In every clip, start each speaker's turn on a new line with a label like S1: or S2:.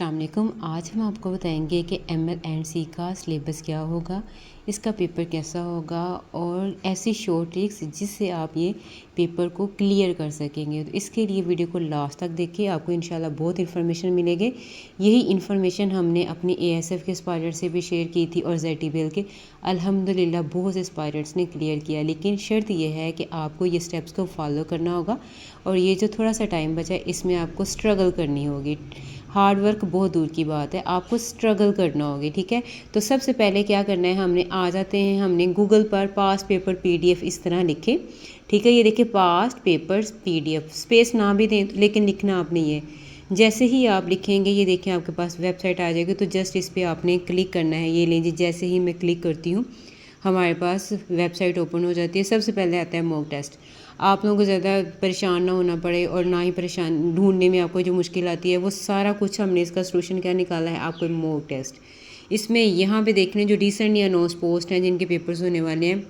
S1: अस्सलाम वालेकुम। आज हम आपको बताएंगे कि ML&C का सिलेबस क्या होगा, इसका पेपर कैसा होगा और ऐसी शॉर्ट ट्रिक्स जिससे आप ये पेपर को क्लियर कर सकेंगे। तो इसके लिए वीडियो को लास्ट तक देखिए, आपको इंशाल्लाह बहुत इन्फॉर्मेशन मिलेगी। यही इन्फॉर्मेशन हमने अपने ASF के एस्पायरेंट से भी शेयर की थी और ZTBL के अल्हम्दुलिल्लाह बहुत से एस्पायरेंट्स ने क्लियर किया। लेकिन शर्त यह है कि आपको ये स्टेप्स को फॉलो करना होगा और ये जो थोड़ा सा टाइम बचा है इसमें आपको स्ट्रगल करनी होगी। हार्ड वर्क बहुत दूर की बात है, आपको स्ट्रगल करना होगी, ठीक है। तो सबसे पहले क्या करना है, हमने आ जाते हैं, हमने गूगल पर पास्ट पेपर PDF इस तरह लिखे, ठीक है। ये देखिए पास्ट पेपर्स PDF, स्पेस ना भी दें लेकिन लिखना आपने ये। जैसे ही आप लिखेंगे ये देखें आपके पास वेबसाइट आ जाएगी, तो जस्ट इस पर आपने क्लिक करना है। ये लीजिए, जैसे ही मैं क्लिक करती हूँ हमारे पास वेबसाइट ओपन हो जाती है। सबसे पहले आता है मॉक टेस्ट। आप लोगों को ज़्यादा परेशान ना होना पड़े और ना ही परेशान ढूंढने में आपको जो मुश्किल आती है वो सारा कुछ हमने इसका सलूशन क्या निकाला है, आपको मॉक टेस्ट। इसमें यहाँ पे देख लें जो रिसेंटली अनाउंस पोस्ट हैं जिनके पेपर्स होने वाले हैं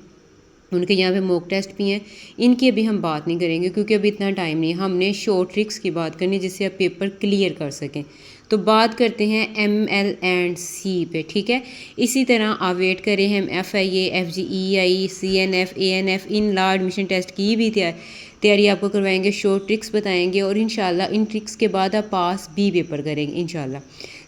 S1: उनके यहाँ पे मॉक टेस्ट भी हैं। इनकी अभी हम बात नहीं करेंगे क्योंकि अभी इतना टाइम नहीं है, हमने शॉर्ट ट्रिक्स की बात करनी जिससे आप पेपर क्लियर कर सकें। तो बात करते हैं ML&C पे, ठीक है। इसी तरह आप वेट करें, हम FIA, FGEI, CNF, ANF इन ला एडमिशन टेस्ट की भी तैयारी आपको करवाएंगे, शॉर्ट ट्रिक्स बताएंगे और इंशाल्लाह इन ट्रिक्स के बाद आप पास भी पेपर करेंगे इंशाल्लाह।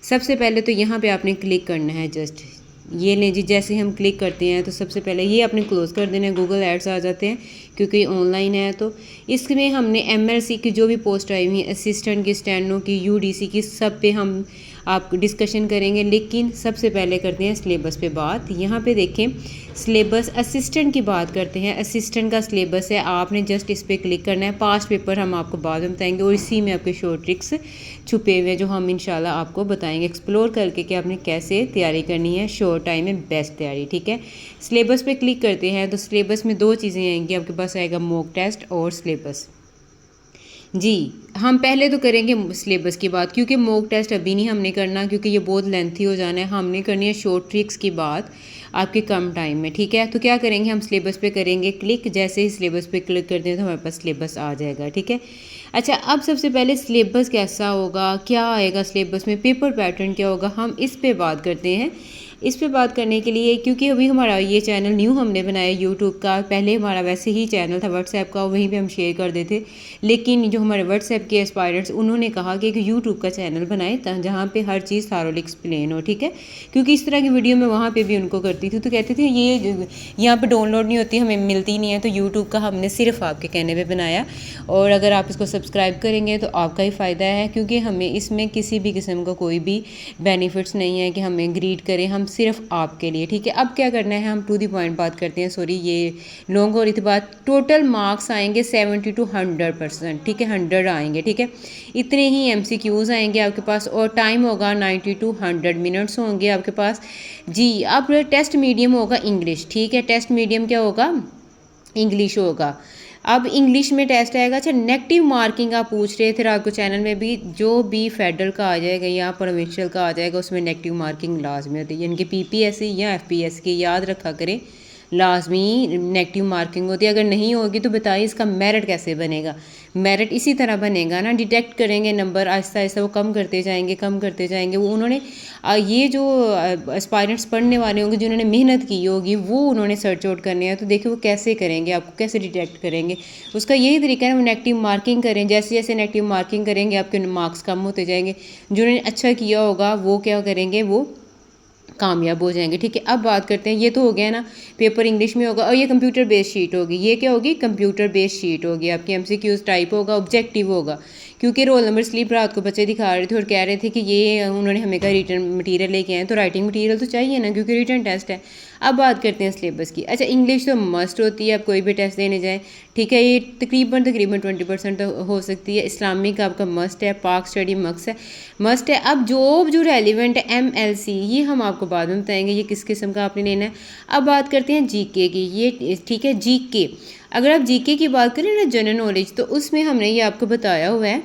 S1: सबसे पहले तो यहाँ पे आपने क्लिक करना है, जस्ट ये लें जी। जैसे हम क्लिक करते हैं तो सबसे पहले ये आपने क्लोज़ कर देना है, गूगल एड्स आ जाते हैं क्योंकि ऑनलाइन है। तो इसमें हमने MLC की जो भी पोस्ट आई हुई है, असिस्टेंट की, स्टेनो की, UDC की, सब पे हम आप डिस्कशन करेंगे। लेकिन सबसे पहले करते हैं सिलेबस पे बात। यहाँ पे देखें सिलेबस असिस्टेंट की बात करते हैं। असिस्टेंट का सिलेबस है, आपने जस्ट इस पर क्लिक करना है। पास्ट पेपर हम आपको बाद में बताएंगे और इसी में आपके शॉर्ट ट्रिक्स छुपे हुए जो हम इंशाल्लाह आपको बताएंगे एक्सप्लोर करके कि आपने कैसे तैयारी करनी है शॉर्ट टाइम में बेस्ट तैयारी, ठीक है। सिलेबस पे क्लिक करते हैं तो सिलेबस में दो चीज़ें आएंगी, आपके पास आएगा मॉक टेस्ट और सिलेबस। जी हम पहले तो करेंगे सिलेबस की बात क्योंकि मॉक टेस्ट अभी नहीं हमने करना क्योंकि ये बहुत लेंथी हो जाना है। हमने करनी है शॉर्ट ट्रिक्स की बात आपके कम टाइम में, ठीक है। तो क्या करेंगे, हम सिलेबस पे करेंगे क्लिक। जैसे ही सिलेबस पे क्लिक करते हैं तो हमारे पास सिलेबस आ जाएगा, ठीक है। अच्छा, अब सबसे पहले सिलेबस कैसा होगा, क्या आएगा सिलेबस में, पेपर पैटर्न क्या होगा, हम इस पे बात करते हैं। इस पे बात करने के लिए क्योंकि अभी हमारा ये चैनल न्यू हमने बनाया यूट्यूब का, पहले हमारा वैसे ही चैनल था व्हाट्सएप का, वहीं पे हम शेयर कर देते। लेकिन जो हमारे व्हाट्सएप के एस्पायरेंट्स उन्होंने कहा कि एक यूट्यूब का चैनल बनाए जहाँ पे हर चीज़ थारोली एक्सप्लेन हो, ठीक है। क्योंकि इस तरह की वीडियो मैं वहाँ पे भी उनको करती थी तो कहते थे ये यहाँ पे डाउनलोड नहीं होती, हमें मिलती नहीं है। तो यूट्यूब का हमने सिर्फ आपके कहने पे बनाया और अगर आप इसको सब्सक्राइब करेंगे तो आपका ही फ़ायदा है क्योंकि हमें इसमें किसी भी किस्म का कोई भी बेनिफिट्स नहीं है कि हमें ग्रीड करें, हम सिर्फ आपके लिए, ठीक है। अब क्या करना है, हम टू दी पॉइंट बात करते हैं। सॉरी ये लॉन्ग हो रही थी बात। टोटल मार्क्स आएंगे 70 to 100%, ठीक है, 100 आएंगे, ठीक है। इतने ही MCQs आएंगे आपके पास और टाइम होगा 90 to 100 मिनट्स होंगे आपके पास। जी अब टेस्ट मीडियम होगा इंग्लिश, ठीक है। टेस्ट मीडियम क्या होगा, इंग्लिश होगा। अब इंग्लिश में टेस्ट आएगा। अच्छा, नेगेटिव मार्किंग आप पूछ रहे थे रात को चैनल में भी, जो भी फेडरल का आ जाएगा या प्रोविंशियल का आ जाएगा उसमें नेगेटिव मार्किंग लाजमी होती है, यानी कि PPSC या FPS की याद रखा करें, लाजमी नेगेटिव मार्किंग होती है। अगर नहीं होगी तो बताइए इसका मेरिट कैसे बनेगा। मेरिट इसी तरह बनेगा ना, डिटेक्ट करेंगे नंबर, आहिस्ता आहिस्ता वो कम करते जाएंगे। वो उन्होंने ये जो एस्पायरेंट्स पढ़ने वाले होंगे जिन्होंने मेहनत की होगी वो उन्होंने सर्च आउट करने हैं। तो देखिए वो कैसे करेंगे, आपको कैसे डिटेक्ट करेंगे, उसका यही तरीका है। वो नेगेटिव मार्किंग करें, जैसे जैसे नेगेटिव मार्किंग करेंगे आपके मार्क्स कम होते जाएंगे। जिन्होंने अच्छा किया होगा वो क्या करेंगे, वो कामयाब हो जाएंगे, ठीक है। अब बात करते हैं, ये तो हो गया ना, पेपर इंग्लिश में होगा और ये कंप्यूटर बेस्ड शीट होगी। ये क्या होगी, कंप्यूटर बेस्ड शीट होगी आपकी। MCQs टाइप होगा, ऑब्जेक्टिव होगा क्योंकि रोल नंबर स्लिप रात को बच्चे दिखा रहे थे और कह रहे थे कि ये उन्होंने हमें कहा रिटर्न मटीरियल लेके आए, तो राइटिंग मटीरियल तो चाहिए ना क्योंकि रिटर्न टेस्ट है। अब बात करते हैं सिलेबस की। अच्छा, इंग्लिश तो मस्ट होती है, आप कोई भी टेस्ट देने जाएँ, ठीक है। ये तकरीबन 20% तो हो सकती है। इस्लामिक आपका मस्ट है, पाक स्टडी मस्ट है। अब जो रेलिवेंट है MLC ये हम आपको बाद में बताएंगे ये किस किस्म का आपने लेना है। अब बात करते हैं GK की, ये ठीक है GK। अगर आप GK की बात करें ना, जनरल नॉलेज, तो उसमें हमने ये आपको बताया हुआ है।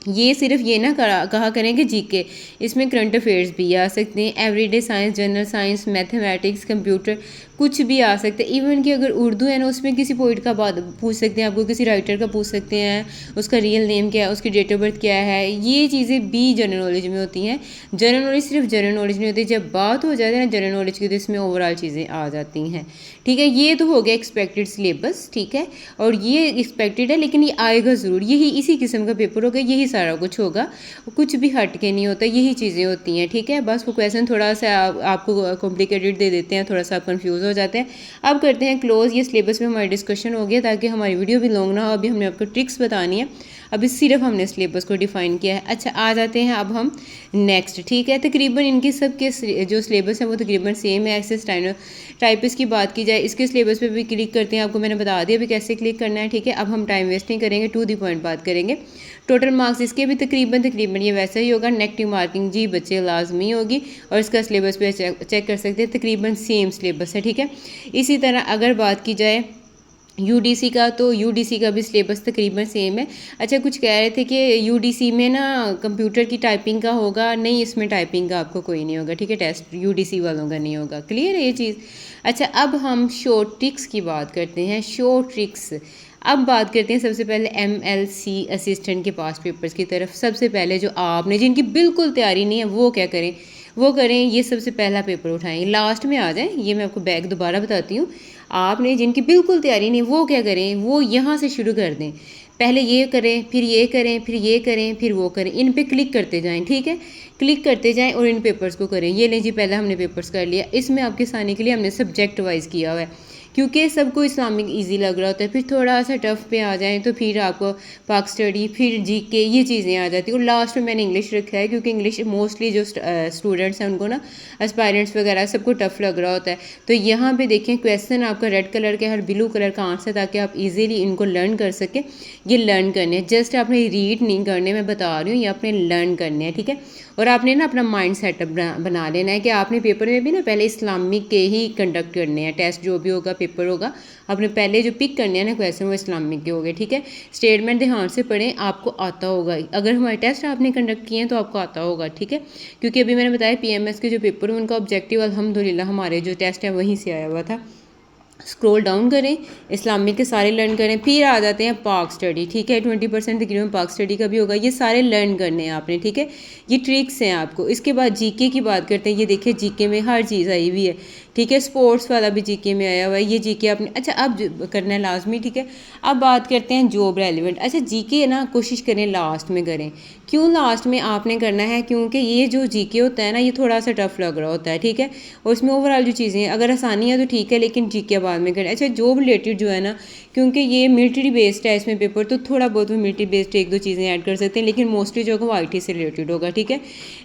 S1: ये सिर्फ ये ना कहा करें कि GK, इसमें करंट अफेयर्स भी आ सकते हैं, everyday science, general science, mathematics, computer, कुछ भी आ सकता है। इवन कि अगर उर्दू है ना, उसमें किसी पोइट का बात पूछ सकते हैं आपको, किसी राइटर का पूछ सकते हैं, उसका रियल नेम क्या है, उसकी डेट ऑफ बर्थ क्या है, ये चीज़ें भी जनरल नॉलेज में होती हैं। जनरल नॉलेज सिर्फ जनरल नॉलेज नहीं होती, जब बात हो जाती है ना जनरल नॉलेज की तो इसमें ओवरऑल चीज़ें आ जाती हैं। ठीक है, ये तो हो गया एक्सपेक्टेड सिलेबस। ठीक है, और ये एक्सपेक्टेड है लेकिन ये आएगा ज़रूर, यही इसी किस्म का पेपर होगा, यही सारा कुछ होगा, कुछ भी हट के नहीं होता, यही चीज़ें होती हैं। ठीक है, बस वो क्वेश्चन थोड़ा सा आपको कॉम्प्लिकेटेड दे देते हैं, थोड़ा सा आप कंफ्यूज हो जाते हैं। अब करते हैं क्लोज, ये सिलेबस में हमारी डिस्कशन हो गया ताकि हमारी वीडियो भी लॉन्ग ना हो। अभी हमने आपको ट्रिक्स बतानी है, अभी सिर्फ हमने सिलेबस को डिफाइन किया है। अच्छा, आ जाते हैं अब हम नेक्स्ट। ठीक है, तकरीबन इनके सब के जो सिलेबस है वो तकरीबन सेम है। एक्सेस टाइपिस्ट की बात की जाए, इसके सिलेबस पे भी क्लिक करते हैं, आपको मैंने बता दिया अभी कैसे क्लिक करना है। ठीक है, अब हम टाइम वेस्ट नहीं करेंगे, टू द पॉइंट बात करेंगे। टोटल मार्क्स इसके भी तकरीबन ये वैसा ही होगा। नेगेटिव मार्किंग जी बच्चे लाजमी होगी, और इसका सिलेबस पे चेक कर सकते हैं, तकरीबन सेम सिलेबस है। ठीक है, इसी तरह अगर बात की जाए यूडीसी का, तो यूडीसी का भी सिलेबस तकरीबन सेम है। अच्छा, कुछ कह रहे थे कि यूडीसी में ना कंप्यूटर की टाइपिंग का होगा, नहीं इसमें टाइपिंग का आपको कोई नहीं होगा। ठीक है, टेस्ट यूडीसी वालों का नहीं होगा, क्लियर है ये चीज़। अच्छा, अब हम शॉर्ट ट्रिक्स की बात करते हैं। शॉर्ट ट्रिक्स अब बात करते हैं सबसे पहले एमएलसी असिस्टेंट के पास पेपर्स की तरफ। सबसे पहले जो आपने, जिनकी बिल्कुल तैयारी नहीं है, वो क्या करें, वो करें ये सबसे पहला पेपर उठाएं, लास्ट में आ जाएं। ये मैं आपको बैक दोबारा बताती हूँ। आपने जिनकी बिल्कुल तैयारी नहीं, वो क्या करें, वो यहाँ से शुरू कर दें। पहले ये करें, फिर ये करें, फिर ये करें, फिर वो करें, इन पे क्लिक करते जाएं। ठीक है, क्लिक करते जाएं और इन पेपर्स को करें। ये लें जी, पहले हमने पेपर्स कर लिया। इसमें आपके आसानी के लिए हमने सब्जेक्ट वाइज किया हुआ है, क्योंकि सबको इस्लामिक इजी लग रहा होता है। फिर थोड़ा सा टफ पे आ जाएं तो फिर आपको पाक स्टडी, फिर जीके, ये चीज़ें आ जाती हैं। और लास्ट में मैंने इंग्लिश रखा है, क्योंकि इंग्लिश मोस्टली जो स्टूडेंट्स हैं उनको ना, एस्पायरेंट्स वगैरह सबको टफ लग रहा होता है। तो यहाँ पे देखें क्वेश्चन आपका रेड कलर का हर ब्लू कलर का आंसर, ताकि आप इजीली इनको लर्न कर सकें। ये लर्न करने हैं, जस्ट आपने रीड नहीं करने, मैं बता रही हूँ, ये आपने लर्न करने हैं। ठीक है, और आपने ना अपना माइंड सेटअप बना लेना है कि आपने पेपर में भी ना पहले इस्लामिक के ही कंडक्ट करने हैं। टेस्ट जो भी होगा, पेपर होगा, आपने पहले जो पिक करने हैं ना क्वेश्चन, वो इस्लामिक के हो गए। ठीक है, स्टेटमेंट ध्यान से पढ़ें, आपको आता होगा। अगर हमारे टेस्ट आपने कंडक्ट किए हैं तो आपको आता होगा। ठीक है, क्योंकि अभी मैंने बताया पीएमएस के जो पेपर हैं उनका ऑब्जेक्टिव अल्हम्दुलिल्लाह हमारे जो टेस्ट है वहीं से आया हुआ था। स्क्रॉल डाउन करें, इस्लामिक के सारे लर्न करें, फिर आ जाते हैं पाक स्टडी। ठीक है, 20% तकरीबन पाक स्टडी का भी होगा। ये सारे लर्न करने हैं आपने। ठीक है, ये ट्रिक्स हैं आपको। इसके बाद जीके की बात करते हैं। ये देखिए जीके में हर चीज़ आई हुई है। ठीक है, स्पोर्ट्स वाला भी जीके में आया हुआ है, ये जीके आपने अच्छा अब करना है लाजमी। ठीक है, अब बात करते हैं जॉब रेलिवेंट। अच्छा, जीके ना कोशिश करें लास्ट में करें। क्यों लास्ट में आपने करना है, क्योंकि ये जो जीके होता है ना, ये थोड़ा सा टफ लग रहा होता है। ठीक है, और उसमें ओवरऑल जो चीज़ें हैं, अगर आसानी है तो ठीक है, लेकिन जीके बाद में करें। अच्छा, जॉब रिलेटेड जो है ना, क्योंकि ये मिलिट्री बेस्ड है इसमें पेपर, तो थोड़ा बहुत वो मिलिट्री बेस्ड एक दो चीज़ें ऐड कर सकते हैं, लेकिन मोस्टली जो होगा वो आईटी से रिलेटेड होगा। ठीक है,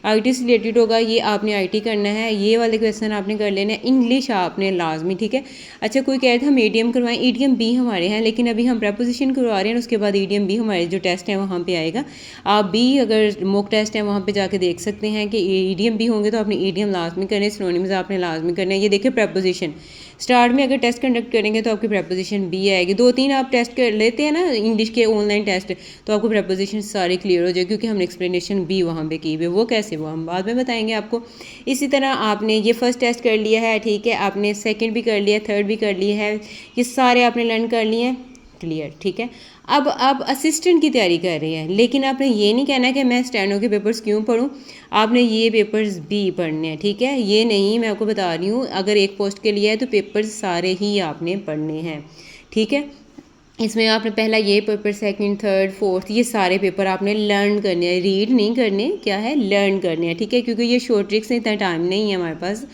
S1: आईटी से रिलेटेड होगा, ये आपने आईटी करना है, ये वाले क्वेश्चन आपने कर लेने हैं। इंग्लिश आपने लाजमी। ठीक है, अच्छा कोई कह रहे थे हम ईडीएम करवाएं, ईडीएम भी हमारे हैं, लेकिन अभी हम प्रेपोजिशन करवा रहे हैं, उसके बाद ईडीएम भी हमारे जो टेस्ट है वहाँ पे आएगा। आप भी अगर मॉक टेस्ट है वहाँ पे जाके देख सकते हैं कि ईडीएम भी होंगे, तो आपने ईडीएम लाजमी करने, सिनोनिम्स आपने लाजमी करने। ये देखिए प्रेपोजिशन स्टार्ट में अगर टेस्ट कंडक्ट करेंगे तो आपकी प्रेपोजिशन भी आएगी। 2-3 आप टेस्ट कर लेते हैं ना इंग्लिश के ऑनलाइन टेस्ट, तो आपको प्रेपोजिशन सारे क्लियर हो जाए, क्योंकि हमने एक्सप्लेनेशन भी वहाँ पे की हुई है। वो कैसे, वो हम बाद में बताएंगे आपको। इसी तरह आपने ये फर्स्ट टेस्ट कर लिया है, ठीक है, आपने सेकंड भी कर लिया, थर्ड भी कर लिया है, ये सारे आपने लर्न कर लिए हैं, क्लियर। ठीक है, अब आप असिस्टेंट की तैयारी कर रहे हैं, लेकिन आपने ये नहीं कहना कि मैं स्टेनो के पेपर्स क्यों पढूं, आपने ये पेपर्स भी पढ़ने हैं। ठीक है, ये नहीं, मैं आपको बता रही हूँ, अगर एक पोस्ट के लिए है तो पेपर्स सारे ही आपने पढ़ने हैं। ठीक है, इसमें आपने पहला ये पेपर, सेकंड, थर्ड, फोर्थ, ये सारे पेपर आपने लर्न करने हैं, रीड नहीं करने, क्या है, लर्न करने हैं। ठीक है, क्योंकि ये शॉर्ट ट्रिक्स हैं, इतना टाइम नहीं है हमारे पास,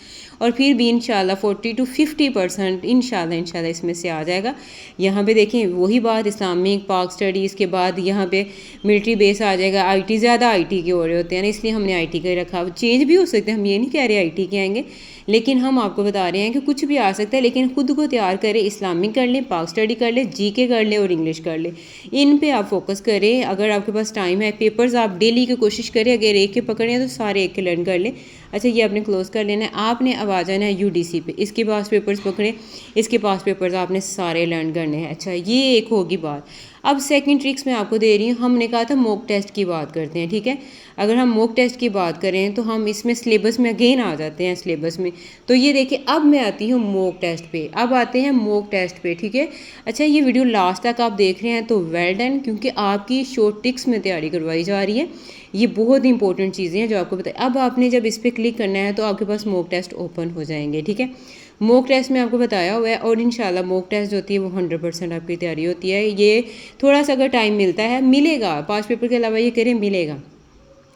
S1: और फिर भी इंशाल्लाह 40 to 50% इंशाल्लाह इसमें से आ जाएगा। यहाँ पे देखें वही बात, इस्लामिक, पाक स्टडी, इसके बाद यहाँ पे मिलिट्री बेस आ जाएगा। आईटी ज़्यादा आईटी के हो रहे होते हैं ना, इसलिए हमने आईटी का ही रखा। चेंज भी हो सकते हैं, हम ये नहीं कह रहे आईटी के आएंगे, लेकिन हम आपको बता रहे हैं कि कुछ भी आ सकता है, लेकिन खुद को तैयार करें। इस्लामिक कर लें, पाक स्टडी कर लें, जीके कर लें और इंग्लिश कर लें, इन पे आप फोकस करें। अगर आपके पास टाइम है, पेपर्स आप डेली की कोशिश करें, अगर एक के पकड़े हैं तो सारे एक के लर्न कर लें। अच्छा, ये आपने क्लोज कर लेना है। आपने अब आ जाना है यूडीसी पे, इसके पास पेपर्स पकड़े, इसके पास पेपर्स आपने सारे लर्न करने हैं। अच्छा, ये एक होगी बात। अब सेकंड ट्रिक्स मैं आपको दे रही हूँ। हमने कहा था मॉक टेस्ट की बात करते हैं, ठीक है। अगर हम मॉक टेस्ट की बात करें तो हम इसमें सिलेबस में अगेन आ जाते हैं सिलेबस में। तो ये देखिए अब मैं आती हूँ मॉक टेस्ट पे, अब आते हैं मॉक टेस्ट पे, ठीक है। अच्छा, ये वीडियो लास्ट तक आप देख रहे हैं तो वेल डन, क्योंकि आपकी शॉर्ट ट्रिक्स में तैयारी करवाई जा रही है। ये बहुत इंपॉर्टेंट चीज़ें हैं जो आपको बताए। अब आपने जब इस पर क्लिक करना है तो आपके पास मॉक टेस्ट ओपन हो जाएंगे, ठीक है। मॉक टेस्ट में आपको बताया हुआ है, और इंशाल्लाह मॉक टेस्ट जो होती है वो 100% आपकी तैयारी होती है। ये थोड़ा सा अगर टाइम मिलता है, मिलेगा, 5 पेपर के अलावा ये करें मिलेगा।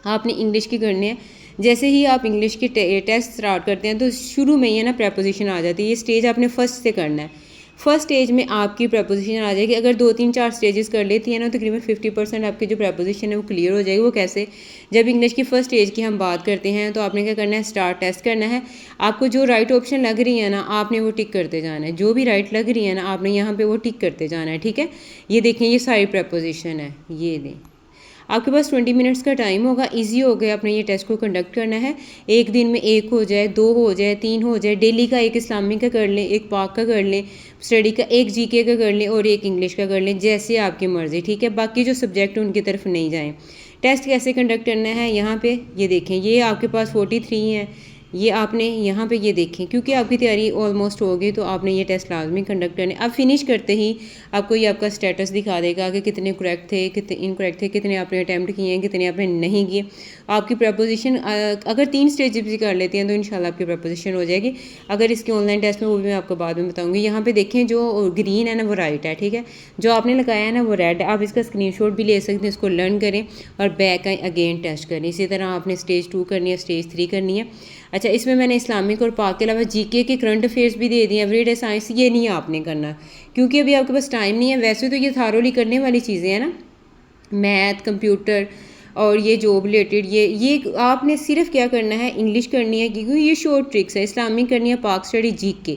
S1: आपने इंग्लिश की करनी है। जैसे ही आप इंग्लिश की टेस्ट स्टार्ट करते हैं तो शुरू में ही है ना प्रेपोजिशन आ जाती है। ये स्टेज आपने फर्स्ट से करना है। फर्स्ट स्टेज में आपकी प्रपोजिशन आ जाएगी। अगर 2-3-4 स्टेजेस कर लेती है ना तो तकरीबन 50% आपकी जो प्रपोजिशन है वो क्लियर हो जाएगी। वो कैसे? जब इंग्लिश की फर्स्ट स्टेज की हम बात करते हैं तो आपने क्या करना है, स्टार्ट टेस्ट करना है। आपको जो राइट ऑप्शन लग रही है ना आपने वो टिक करते जाना है। जो भी राइट लग रही है ना आपने यहाँ पे वो टिक करते जाना है, ठीक है। ये देखें, ये सारी प्रपोजिशन है, ये दें। आपके पास 20 मिनट्स का टाइम होगा। इजी हो गया अपने ये टेस्ट को कंडक्ट करना है। एक दिन में 1 हो जाए, 2 हो जाए, 3 हो जाए। डेली का एक इस्लामिक का कर लें, एक पाक का कर लें, स्टडी का एक जीके का कर लें और एक इंग्लिश का कर लें, जैसे आपकी मर्ज़ी, ठीक है। बाकी जो सब्जेक्ट उनकी तरफ नहीं जाएं। टेस्ट कैसे कंडक्ट करना है, यहाँ पे ये देखें, ये आपके पास 43 हैं। ये आपने यहाँ पे ये देखें, क्योंकि आपकी तैयारी ऑलमोस्ट हो गई तो आपने ये टेस्ट लाजमी कंडक्ट करने। अब फिनिश करते ही आपको ये आपका स्टेटस दिखा देगा कि कितने करेक्ट थे, कितने इनकरेक्ट थे, कितने आपने अटैम्प्ट किए हैं, कितने आपने नहीं किए। आपकी प्रपोजिशन अगर 3 स्टेजेस भी कर लेती हैं तो इंशाल्लाह आपकी प्रपोजिशन हो जाएगी। अगर इसके ऑनलाइन टेस्ट में वो भी मैं आपको बाद में बताऊँगी। यहाँ पे देखें, जो ग्रीन है ना वो राइट है, ठीक है। जो आपने लगाया है ना वो रेड है। आप इसका स्क्रीनशॉट भी ले सकते हैं, इसको लर्न करें और बैक आए अगेन टेस्ट करें। इसी तरह आपने स्टेज 2 करनी है, स्टेज 3 करनी है। अच्छा, इसमें मैंने इस्लामिक और पाक के अलावा जीके के करंट अफेयर्स भी दे दिए, एवरीडे साइंस। ये नहीं आपने करना क्योंकि अभी आपके पास टाइम नहीं है। वैसे तो ये थारोली करने वाली चीज़ें हैं ना, मैथ, कंप्यूटर और ये जॉब रिलेटेड, ये आपने सिर्फ क्या करना है, इंग्लिश करनी है क्योंकि ये शॉर्ट ट्रिक्स है। इस्लामिक करनी है, पाक स्टडी, जीके,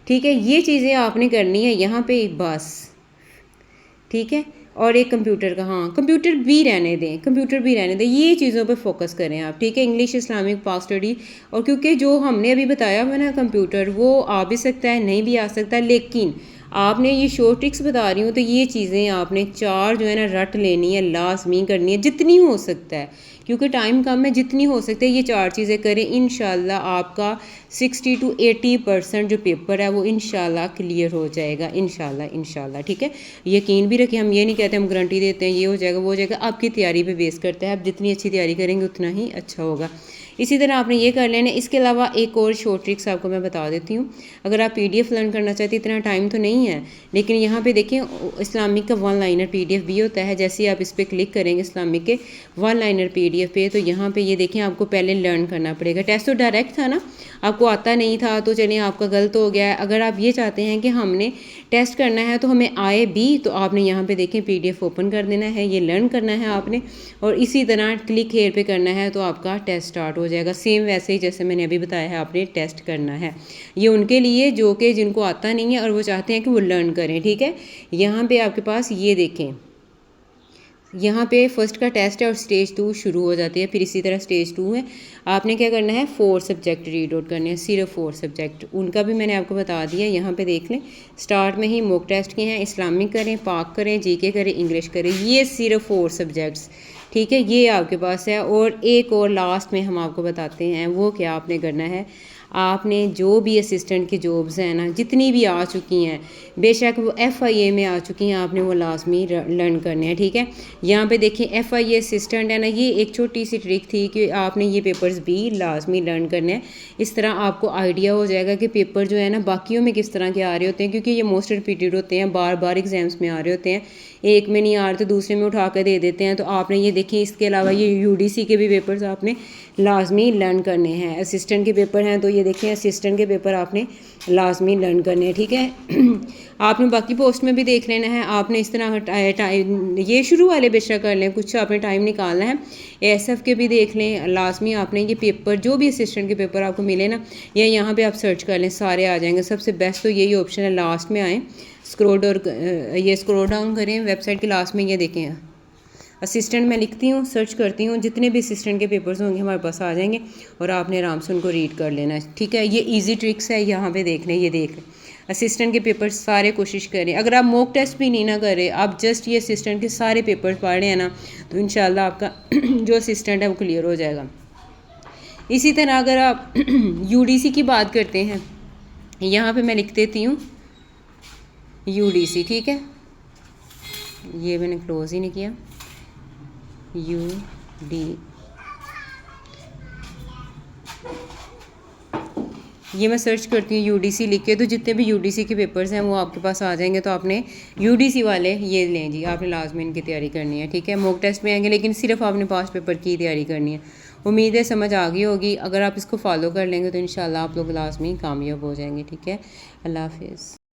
S1: ठीक है। ये चीज़ें आपने करनी है यहाँ पे बस, ठीक है। और एक कंप्यूटर का, हाँ कंप्यूटर भी रहने दें, कंप्यूटर भी रहने दें, ये चीज़ों पे फोकस करें आप, ठीक है। इंग्लिश, इस्लामिक, पाक स्टडी। और क्योंकि जो हमने अभी बताया हुआ ना कंप्यूटर, वो आ भी सकता है, नहीं भी आ सकता, लेकिन आपने ये शॉर्ट ट्रिक्स बता रही हूँ तो ये चीज़ें आपने 4 जो है ना रट लेनी है, लाजमी करनी है, जितनी हो सकता है, क्योंकि टाइम कम है। जितनी हो सकती है ये 4 चीज़ें करें। इंशाल्लाह आपका 60 to 80% जो पेपर है वो इंशाल्लाह क्लियर हो जाएगा, इंशाल्लाह, ठीक है। यकीन भी रखें, हम ये नहीं कहते, हम गारंटी देते हैं ये हो जाएगा वो हो जाएगा। आपकी तैयारी पे बेस करता है, आप जितनी अच्छी तैयारी करेंगे उतना ही अच्छा होगा। इसी तरह आपने ये कर लेना। इसके अलावा एक और शॉर्ट ट्रिक्स आपको मैं बता देती हूँ। अगर आप PDF लर्न करना चाहते हैं, इतना टाइम तो नहीं है, लेकिन यहाँ पे देखें इस्लामिक का 1 लाइनर PDF भी होता है। जैसे आप इस पर क्लिक करेंगे इस्लामिक के 1 लाइनर PDF पे, तो यहाँ पे ये देखें आपको पहले लर्न करना पड़ेगा। टेस्ट तो डायरेक्ट था ना, आपको आता नहीं था तो चलिए आपका गलत हो गया है। अगर आप ये चाहते हैं कि हमने टेस्ट करना है तो हमें आए भी, तो आपने यहाँ पे देखें PDF ओपन कर देना है, ये लर्न करना है आपने, और इसी तरह क्लिक हेयर पे करना है तो आपका टेस्ट स्टार्ट हो जाएगा। सेम वैसे ही जैसे मैंने अभी बताया है आपने टेस्ट करना है। ये उनके लिए जो कि जिनको आता नहीं है और वो चाहते हैं कि वो लर्न करें, ठीक है। यहाँ पे आपके पास ये देखें, यहाँ पे फर्स्ट का टेस्ट है और स्टेज 2 शुरू हो जाती है। फिर इसी तरह स्टेज 2 है। आपने क्या करना है, 4 सब्जेक्ट रीड आउट करने हैं, सिर्फ 4 सब्जेक्ट। उनका भी मैंने आपको बता दिया, यहाँ पे देख लें। स्टार्ट में ही मॉक टेस्ट के हैं, इस्लामिक करें, पाक करें, जीके करें, इंग्लिश करें, ये सिर्फ 4 सब्जेक्ट्स, ठीक है। ये आपके पास है। और एक और लास्ट में हम आपको बताते हैं वो क्या आपने करना है। आपने जो भी असिस्टेंट की जॉब्स हैं ना, जितनी भी आ चुकी हैं, बेशक वो FIA में आ चुकी हैं, आपने वो लाजमी लर्न करने हैं, ठीक है। यहाँ पे देखिए FIA असिस्टेंट है ना, ये एक छोटी सी ट्रिक थी कि आपने ये पेपर्स भी लाजमी लर्न करने हैं। इस तरह आपको आइडिया हो जाएगा कि पेपर जो है ना बाकियों में किस तरह के आ रहे होते हैं, क्योंकि ये मोस्ट रिपीटेड होते हैं, बार बार एग्जाम्स में आ रहे होते हैं। एक में नहीं आ रहे तो दूसरे में उठा कर दे देते हैं। तो आपने ये देखिए, इसके अलावा ये UDC के भी पेपर्स आपने लाजमी लर्न करने हैं। असिस्टेंट के पेपर हैं तो ये देखिए असिस्टेंट के पेपर आपने लाजमी लर्न करने हैं, ठीक है। आपने बाकी पोस्ट में भी देख लेना है। आपने इस तरह टाइम, ये शुरू वाले बेशक कर लें, कुछ आपने टाइम निकालना है। ASF के भी देख लें, लाजमी आपने ये पेपर जो भी असिस्टेंट के पेपर आपको मिले ना, या यहाँ पे आप सर्च कर लें, सारे आ जाएंगे। सबसे बेस्ट तो यही ऑप्शन है, लास्ट में आएँ, स्क्रॉल डाउन करें वेबसाइट के लास्ट में, ये देखें असिस्टेंट मैं लिखती हूँ, सर्च करती हूँ, जितने भी असिस्टेंट के पेपर्स होंगे हमारे पास आ जाएंगे और आपने आराम से उनको रीड कर लेना है, ठीक है। ये इजी ट्रिक्स है, यहाँ पे देख लें, ये देख लें। असिस्टेंट के पेपर सारे कोशिश करें। अगर आप मॉक टेस्ट भी नहीं ना करें, आप जस्ट ये असिस्टेंट के सारे पेपर पढ़ रहे हैं ना, तो इंशाल्लाह आपका जो असिस्टेंट है वो क्लियर हो जाएगा। इसी तरह अगर आप यूडीसी की बात करते हैं, यहाँ पे मैं लिख देती हूँ यूडीसी, ठीक है, ये मैंने क्लोज ही नहीं किया, ये मैं सर्च करती हूँ यूडीसी लिख के, तो जितने भी यूडीसी के पेपर्स हैं वो आपके पास आ जाएंगे। तो आपने यूडीसी वाले ये लें जी, आपने लाजमी इनकी तैयारी करनी है, ठीक है। मॉक टेस्ट में आएंगे लेकिन सिर्फ आपने पास्ट पेपर की तैयारी करनी है। उम्मीद है समझ आ गई होगी। अगर आप इसको फॉलो कर लेंगे तो इंशाल्लाह आप लोग लाजमी कामयाब हो जाएंगे, ठीक है। अल्लाह हाफिज़।